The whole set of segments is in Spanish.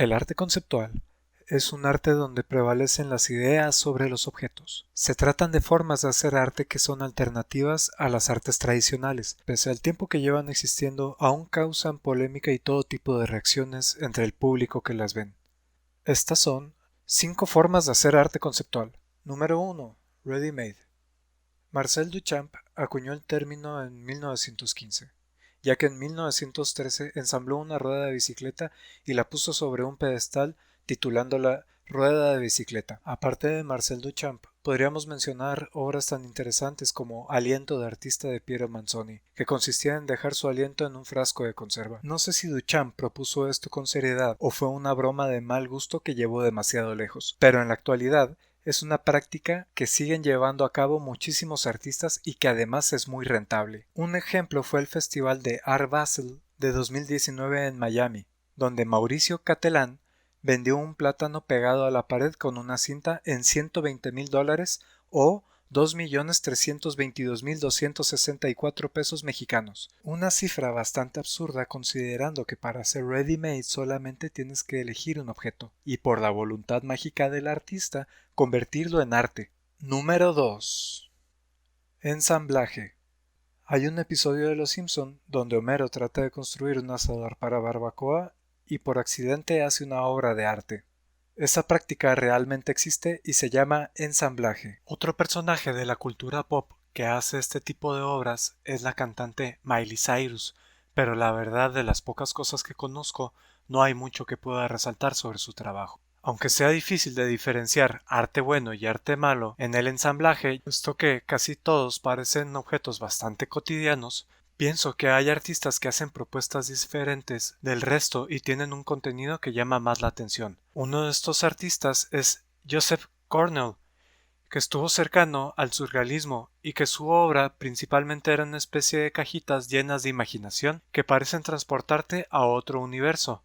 El arte conceptual es un arte donde prevalecen las ideas sobre los objetos. Se tratan de formas de hacer arte que son alternativas a las artes tradicionales. Pese al tiempo que llevan existiendo, aún causan polémica y todo tipo de reacciones entre el público que las ven. Estas son 5 formas de hacer arte conceptual. Número 1. Ready-made. Marcel Duchamp acuñó el término en 1915, ya que en 1913 ensambló una rueda de bicicleta y la puso sobre un pedestal titulándola Rueda de bicicleta. Aparte de Marcel Duchamp, podríamos mencionar obras tan interesantes como Aliento de artista de Piero Manzoni, que consistía en dejar su aliento en un frasco de conserva. No sé si Duchamp propuso esto con seriedad o fue una broma de mal gusto que llevó demasiado lejos, pero en la actualidad es una práctica que siguen llevando a cabo muchísimos artistas y que además es muy rentable. Un ejemplo fue el Festival de Art Basel de 2019 en Miami, donde Mauricio Catelán vendió un plátano pegado a la pared con una cinta en $120,000 o 2,322,264 pesos mexicanos. Una cifra bastante absurda considerando que para hacer ready-made solamente tienes que elegir un objeto y por la voluntad mágica del artista convertirlo en arte. Número 2. Ensamblaje. Hay un episodio de Los Simpson donde Homero trata de construir un asador para barbacoa y por accidente hace una obra de arte. Esta práctica realmente existe y se llama ensamblaje. Otro personaje de la cultura pop que hace este tipo de obras es la cantante Miley Cyrus, pero la verdad de las pocas cosas que conozco no hay mucho que pueda resaltar sobre su trabajo. Aunque sea difícil de diferenciar arte bueno y arte malo en el ensamblaje, puesto que casi todos parecen objetos bastante cotidianos, pienso que hay artistas que hacen propuestas diferentes del resto y tienen un contenido que llama más la atención. Uno de estos artistas es Joseph Cornell, que estuvo cercano al surrealismo y que su obra principalmente era una especie de cajitas llenas de imaginación que parecen transportarte a otro universo.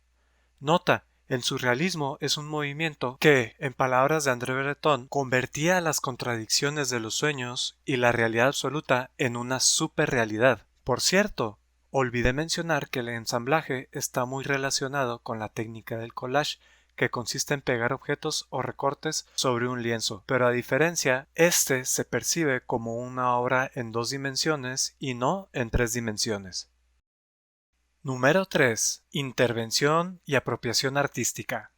Nota, el surrealismo es un movimiento que, en palabras de André Breton, convertía las contradicciones de los sueños y la realidad absoluta en una superrealidad. Por cierto, olvidé mencionar que el ensamblaje está muy relacionado con la técnica del collage, que consiste en pegar objetos o recortes sobre un lienzo, pero a diferencia, este se percibe como una obra en 2 dimensiones y no en 3 dimensiones. Número 3. Intervención y apropiación artística.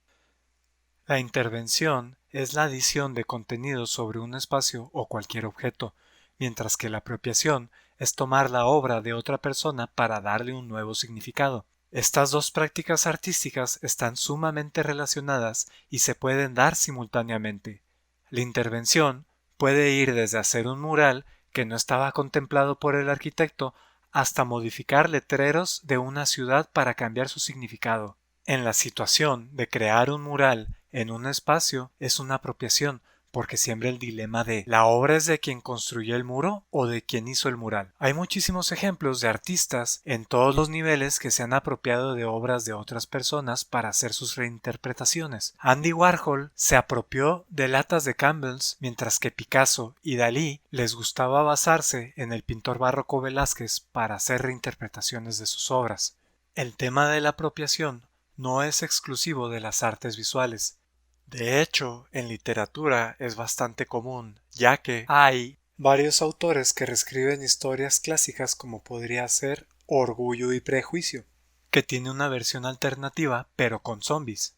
La intervención es la adición de contenido sobre un espacio o cualquier objeto, mientras que la apropiación es tomar la obra de otra persona para darle un nuevo significado. Estas dos prácticas artísticas están sumamente relacionadas y se pueden dar simultáneamente. La intervención puede ir desde hacer un mural que no estaba contemplado por el arquitecto hasta modificar letreros de una ciudad para cambiar su significado. En la situación de crear un mural en un espacio es una apropiación, porque siembra el dilema de ¿la obra es de quien construyó el muro o de quien hizo el mural? Hay muchísimos ejemplos de artistas en todos los niveles que se han apropiado de obras de otras personas para hacer sus reinterpretaciones. Andy Warhol se apropió de latas de Campbell's, mientras que Picasso y Dalí les gustaba basarse en el pintor barroco Velázquez para hacer reinterpretaciones de sus obras. El tema de la apropiación no es exclusivo de las artes visuales. De hecho, en literatura es bastante común, ya que hay varios autores que reescriben historias clásicas como podría ser Orgullo y Prejuicio, que tiene una versión alternativa pero con zombies.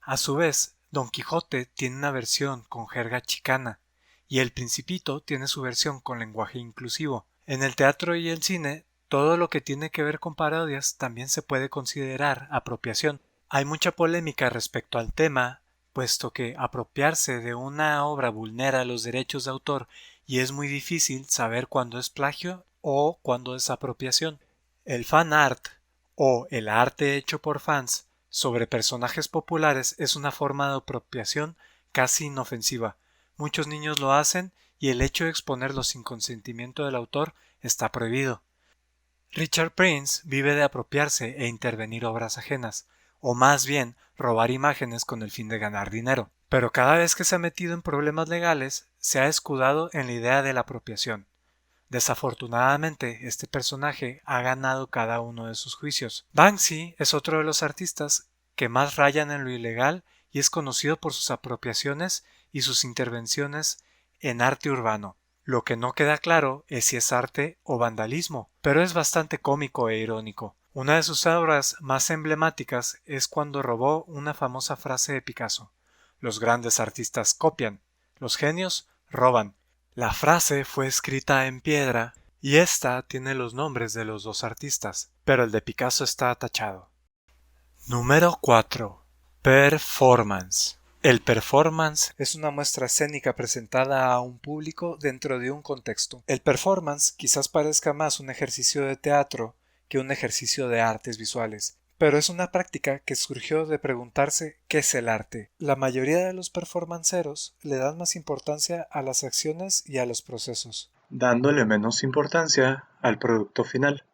A su vez, Don Quijote tiene una versión con jerga chicana, y El Principito tiene su versión con lenguaje inclusivo. En el teatro y el cine, todo lo que tiene que ver con parodias también se puede considerar apropiación. Hay mucha polémica respecto al tema, puesto que apropiarse de una obra vulnera los derechos de autor y es muy difícil saber cuándo es plagio o cuándo es apropiación. El fan art o el arte hecho por fans sobre personajes populares es una forma de apropiación casi inofensiva. Muchos niños lo hacen y el hecho de exponerlo sin consentimiento del autor está prohibido. Richard Prince vive de apropiarse e intervenir obras ajenas, o más bien robar imágenes con el fin de ganar dinero. Pero cada vez que se ha metido en problemas legales, se ha escudado en la idea de la apropiación. Desafortunadamente, este personaje ha ganado cada uno de sus juicios. Banksy es otro de los artistas que más rayan en lo ilegal y es conocido por sus apropiaciones y sus intervenciones en arte urbano. Lo que no queda claro es si es arte o vandalismo, pero es bastante cómico e irónico. Una de sus obras más emblemáticas es cuando robó una famosa frase de Picasso: "Los grandes artistas copian, los genios roban". La frase fue escrita en piedra y esta tiene los nombres de los dos artistas, pero el de Picasso está tachado. Número 4. Performance. El performance es una muestra escénica presentada a un público dentro de un contexto. El performance quizás parezca más un ejercicio de teatro que un ejercicio de artes visuales, pero es una práctica que surgió de preguntarse ¿qué es el arte? La mayoría de los performanceros le dan más importancia a las acciones y a los procesos, dándole menos importancia al producto final.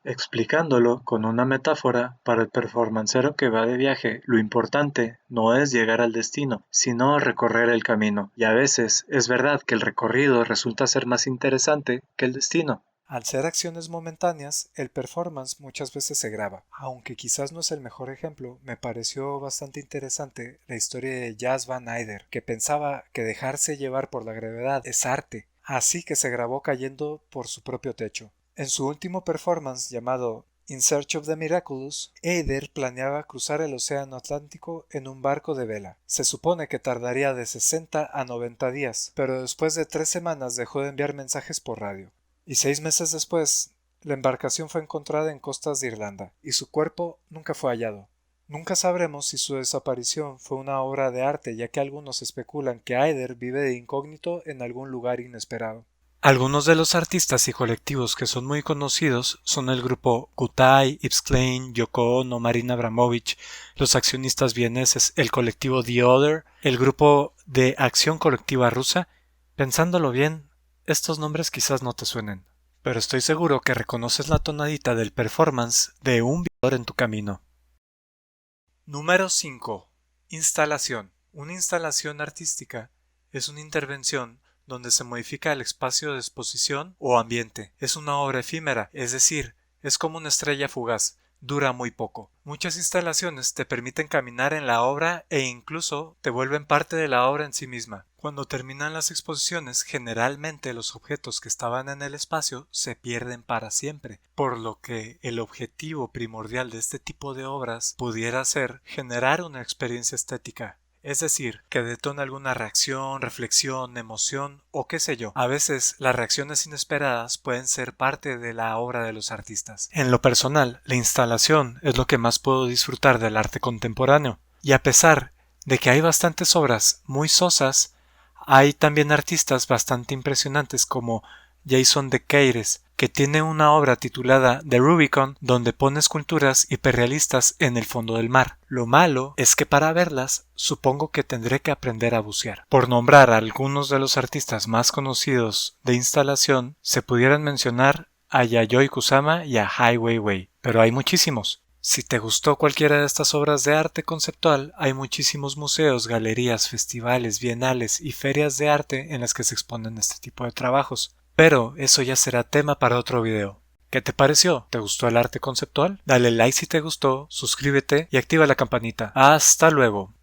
Explicándolo con una metáfora, para el performancero que va de viaje, lo importante no es llegar al destino, sino recorrer el camino. Y a veces es verdad que el recorrido resulta ser más interesante que el destino. Al ser acciones momentáneas, el performance muchas veces se graba. Aunque quizás no es el mejor ejemplo, me pareció bastante interesante la historia de Jas van Eyder, que pensaba que dejarse llevar por la gravedad es arte, así que se grabó cayendo por su propio techo. En su último performance llamado In Search of the Miraculous, Eyder planeaba cruzar el océano Atlántico en un barco de vela. Se supone que tardaría de 60 a 90 días, pero después de 3 semanas dejó de enviar mensajes por radio. Y 6 meses después, la embarcación fue encontrada en costas de Irlanda, y su cuerpo nunca fue hallado. Nunca sabremos si su desaparición fue una obra de arte, ya que algunos especulan que Eyder vive de incógnito en algún lugar inesperado. Algunos de los artistas y colectivos que son muy conocidos son el grupo Kutai, Yves Klein, Yoko Ono, Marina Abramovic, los accionistas vieneses, el colectivo The Other, el grupo de acción colectiva rusa. Pensándolo bien, estos nombres quizás no te suenen, pero estoy seguro que reconoces la tonadita del performance de un violador en tu camino. Número 5. Instalación. Una instalación artística es una intervención donde se modifica el espacio de exposición o ambiente. Es una obra efímera, es decir, es como una estrella fugaz, dura muy poco. Muchas instalaciones te permiten caminar en la obra e incluso te vuelven parte de la obra en sí misma. Cuando terminan las exposiciones, generalmente los objetos que estaban en el espacio se pierden para siempre, por lo que el objetivo primordial de este tipo de obras pudiera ser generar una experiencia estética. Es decir, que detona alguna reacción, reflexión, emoción o qué sé yo. A veces las reacciones inesperadas pueden ser parte de la obra de los artistas. En lo personal, la instalación es lo que más puedo disfrutar del arte contemporáneo. Y a pesar de que hay bastantes obras muy sosas, hay también artistas bastante impresionantes como Jason de Queires, que tiene una obra titulada The Rubicon, donde pone esculturas hiperrealistas en el fondo del mar. Lo malo es que para verlas supongo que tendré que aprender a bucear. Por nombrar a algunos de los artistas más conocidos de instalación, se pudieran mencionar a Yayoi Kusama y a Ai Weiwei, pero hay muchísimos. Si te gustó cualquiera de estas obras de arte conceptual, hay muchísimos museos, galerías, festivales, bienales y ferias de arte en las que se exponen este tipo de trabajos. Pero eso ya será tema para otro video. ¿Qué te pareció? ¿Te gustó el arte conceptual? Dale like si te gustó, suscríbete y activa la campanita. ¡Hasta luego!